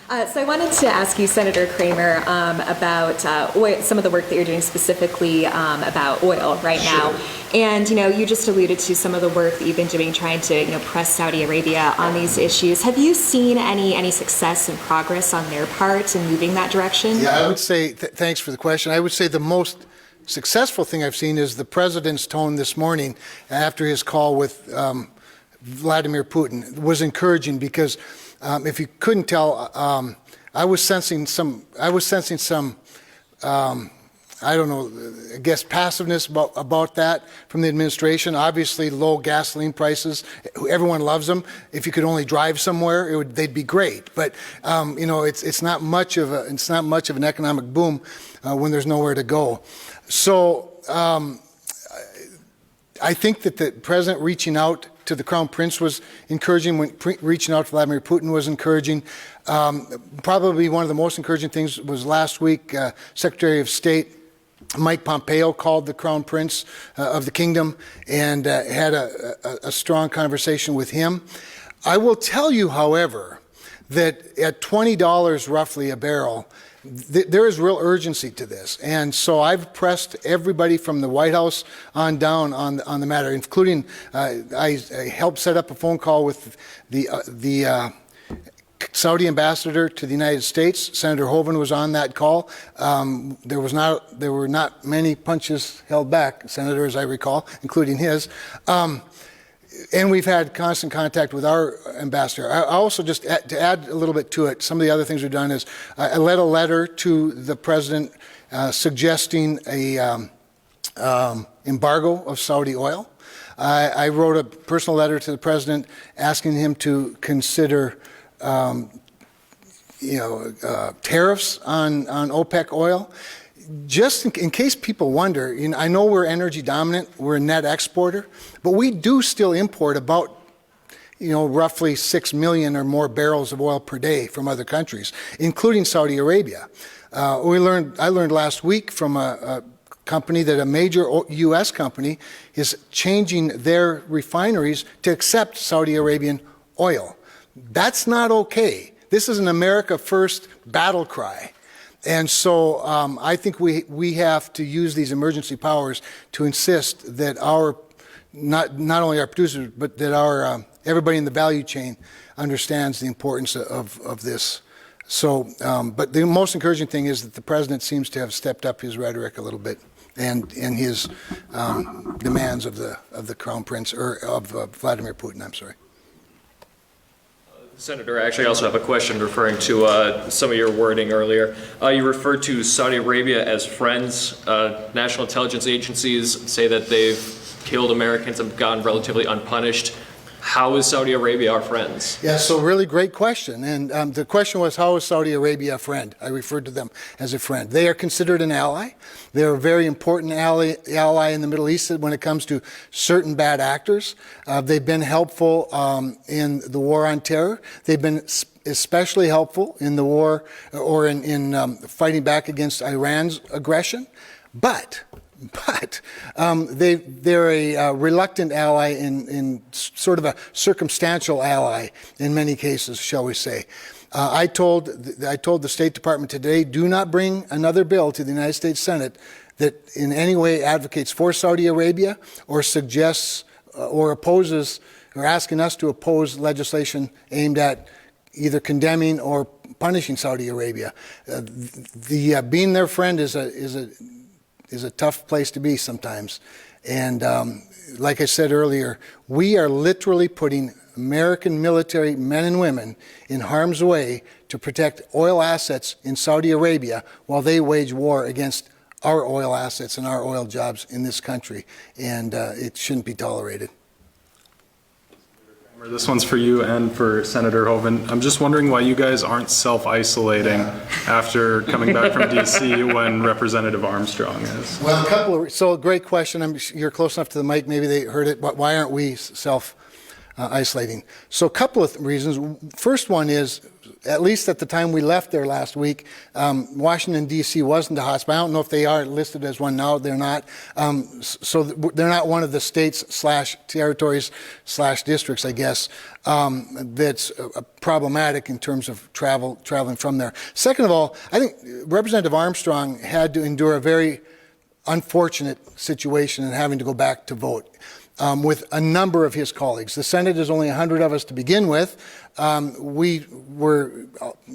So I wanted to ask you, Senator Cramer, about oil, some of the work that you're doing specifically about oil right now. And, you just alluded to some of the work that you've been doing trying to, press Saudi Arabia on these issues. Have you seen any success and progress on their part in moving that direction? Yeah, I would say, thanks for the question. I would say the most successful thing I've seen is the president's tone this morning after his call with Vladimir Putin was encouraging, because if you couldn't tell, I was sensing some, I don't know, I guess passiveness about that from the administration. Obviously, low gasoline prices, everyone loves them. If you could only drive somewhere, they'd be great. But it's not much of an economic boom when there's nowhere to go. So I think that the president reaching out to the Crown Prince was encouraging. When reaching out to Vladimir Putin was encouraging. Probably one of the most encouraging things was last week, Secretary of State Mike Pompeo called the Crown Prince of the Kingdom and had a strong conversation with him. I will tell you, however, that at $20 roughly a barrel, there is real urgency to this. And so I've pressed everybody from the White House on down on the matter, including I helped set up a phone call with the Saudi ambassador to the United States. Senator Hoeven was on that call. There were not many punches held back, Senator, as I recall, including his. And we've had constant contact with our ambassador. I also, just to add a little bit to it, some of the other things we've done is I led a letter to the president suggesting a embargo of Saudi oil. I wrote a personal letter to the president asking him to consider tariffs on OPEC oil. Just in case people wonder, I know we're energy dominant, we're a net exporter, but we do still import about, roughly 6 million or more barrels of oil per day from other countries, including Saudi Arabia. I learned last week from a company that a major U.S. company is changing their refineries to accept Saudi Arabian oil. That's not okay. This is an America First battle cry. And so I think we have to use these emergency powers to insist that not only our producers, but that everybody in the value chain understands the importance of this. So, but the most encouraging thing is that the president seems to have stepped up his rhetoric a little bit and his demands of the Crown Prince, or of Vladimir Putin, I'm sorry. Senator, I actually also have a question referring to some of your wording earlier. You referred to Saudi Arabia as friends. National intelligence agencies say that they've killed Americans and gone relatively unpunished. How is Saudi Arabia our friends? Yeah, so really great question. And the question was, how is Saudi Arabia a friend? I referred to them as a friend. They are considered an ally. They're a very important ally in the Middle East when it comes to certain bad actors. They've been helpful in the war on terror. They've been especially helpful in the war or in fighting back against Iran's aggression. But they're a reluctant ally in sort of a circumstantial ally in many cases, shall we say. I told the State Department today, do not bring another bill to the United States Senate that in any way advocates for Saudi Arabia or suggests or opposes or asking us to oppose legislation aimed at either condemning or punishing Saudi Arabia. Being their friend is a tough place to be sometimes. And like I said earlier, we are literally putting American military men and women in harm's way to protect oil assets in Saudi Arabia while they wage war against our oil assets and our oil jobs in this country. And it shouldn't be tolerated. This one's for you and for Senator Hoeven. I'm just wondering why you guys aren't self-isolating after coming back from D.C. when Representative Armstrong is. Well, so great question. You're close enough to the mic, maybe they heard it. Why aren't we self-isolating? isolating. So a couple of reasons. First one is, at least at the time we left there last week, Washington, D.C. wasn't a hotspot. I don't know if they are listed as one now. They're not. So they're not one of the states/territories/districts, I guess, that's problematic in terms of traveling from there. Second of all, I think Representative Armstrong had to endure a very unfortunate situation in having to go back to vote. With a number of his colleagues. The Senate is only 100 of us to begin with. We were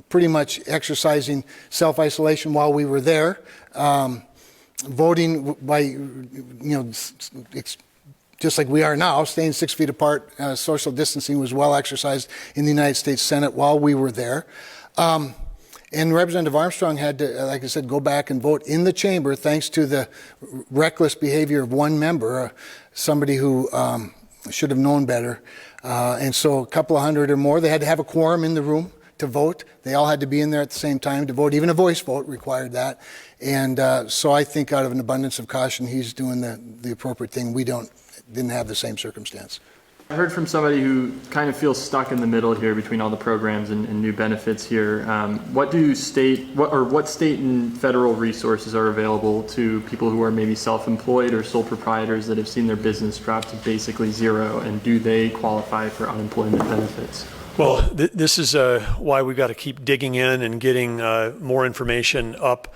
pretty much exercising self-isolation while we were there, voting by, just like we are now, staying 6 feet apart. Social distancing was well exercised in the United States Senate while we were there. And Representative Armstrong had to, like I said, go back and vote in the chamber thanks to the reckless behavior of one member, somebody who should have known better. And so a couple of hundred or more, they had to have a quorum in the room to vote. They all had to be in there at the same time to vote. Even a voice vote required that. And so I think out of an abundance of caution, he's doing the appropriate thing. We didn't have the same circumstance. I heard from somebody who kind of feels stuck in the middle here between all the programs and new benefits here. What state and federal resources are available to people who are maybe self-employed or sole proprietors that have seen their business drop to basically zero, and do they qualify for unemployment benefits? Well, this is why we've got to keep digging in and getting more information up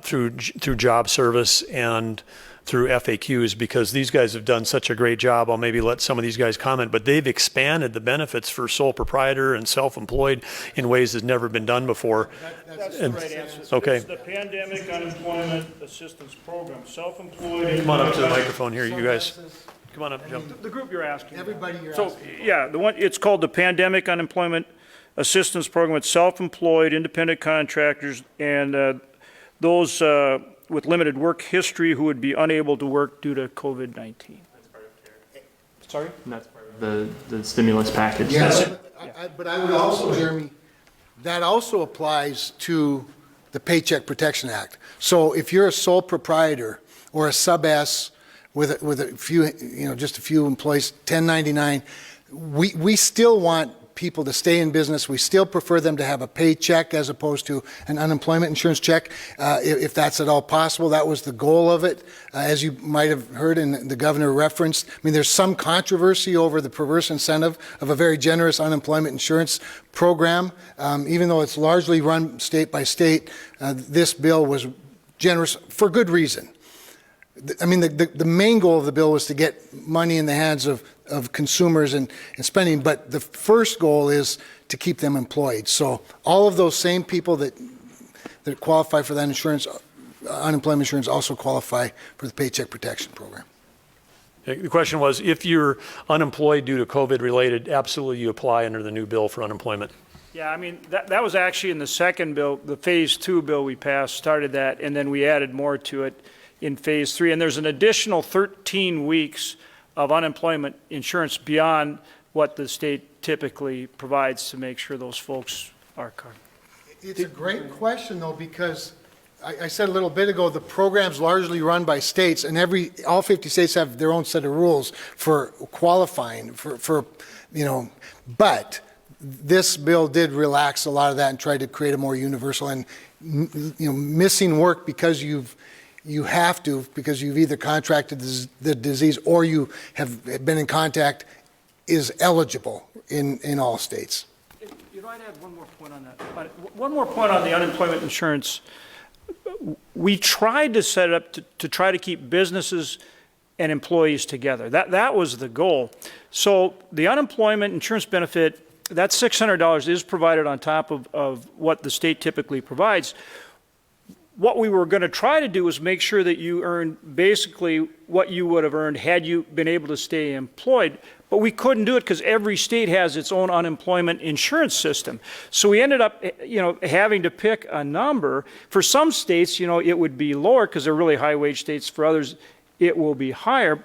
through job service and through FAQs, because these guys have done such a great job. I'll maybe let some of these guys comment, but they've expanded the benefits for sole proprietor and self-employed in ways that's never been done before. That's the right answer. Okay. It's the Pandemic Unemployment Assistance Program, self-employed. Come on up to the microphone here, you guys. Come on up, Jim. The group you're asking. Everybody you're So, asking. yeah, it's called the Pandemic Unemployment Assistance Program. It's self-employed, independent contractors, and those with limited work history who would be unable to work due to COVID-19. That's part of CARE. Sorry? And that's part of the stimulus package. Yes, but I would also, Jeremy, that also applies to the Paycheck Protection Act. So if you're a sole proprietor or a sub-S with a few, just a few employees, 1099, we still want people to stay in business. We still prefer them to have a paycheck as opposed to an unemployment insurance check, if that's at all possible. That was the goal of it, as you might have heard and the governor referenced. I mean, there's some controversy over the perverse incentive of a very generous unemployment insurance program. Even though it's largely run state by state, this bill was generous for good reason. I mean, the main goal of the bill was to get money in the hands of consumers and spending, but the first goal is to keep them employed. So all of those same people that qualify for that insurance, unemployment insurance, also qualify for the Paycheck Protection Program. The question was, if you're unemployed due to COVID related, absolutely you apply under the new bill for unemployment. Yeah, I mean, that was actually in the second bill, the Phase 2 bill we passed, started that, and then we added more to it in Phase 3. And there's an additional 13 weeks of unemployment insurance beyond what the state typically provides to make sure those folks are covered. It's a great question, though, because I said a little bit ago, the program's largely run by states, and all 50 states have their own set of rules for qualifying but this bill did relax a lot of that and tried to create a more universal, and missing work because you have to, because you've either contracted the disease or you have been in contact, is eligible in all states. I'd add one more point on that. One more point on the unemployment insurance. We tried to set it up to try to keep businesses and employees together. That was the goal. So the unemployment insurance benefit, that $600 is provided on top of what the state typically provides. What we were going to try to do was make sure that you earned basically what you would have earned had you been able to stay employed, but we couldn't do it because every state has its own unemployment insurance system. So we ended up, having to pick a number. For some states, it would be lower because they're really high wage states. For others, it will be higher.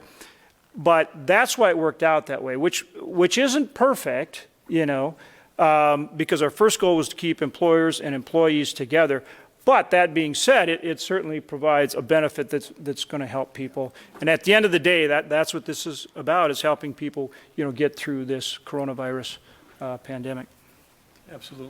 But that's why it worked out that way, which isn't perfect, because our first goal was to keep employers and employees together. But that being said, it certainly provides a benefit that's going to help people. And at the end of the day, that's what this is about, is helping people, get through this coronavirus pandemic. Absolutely.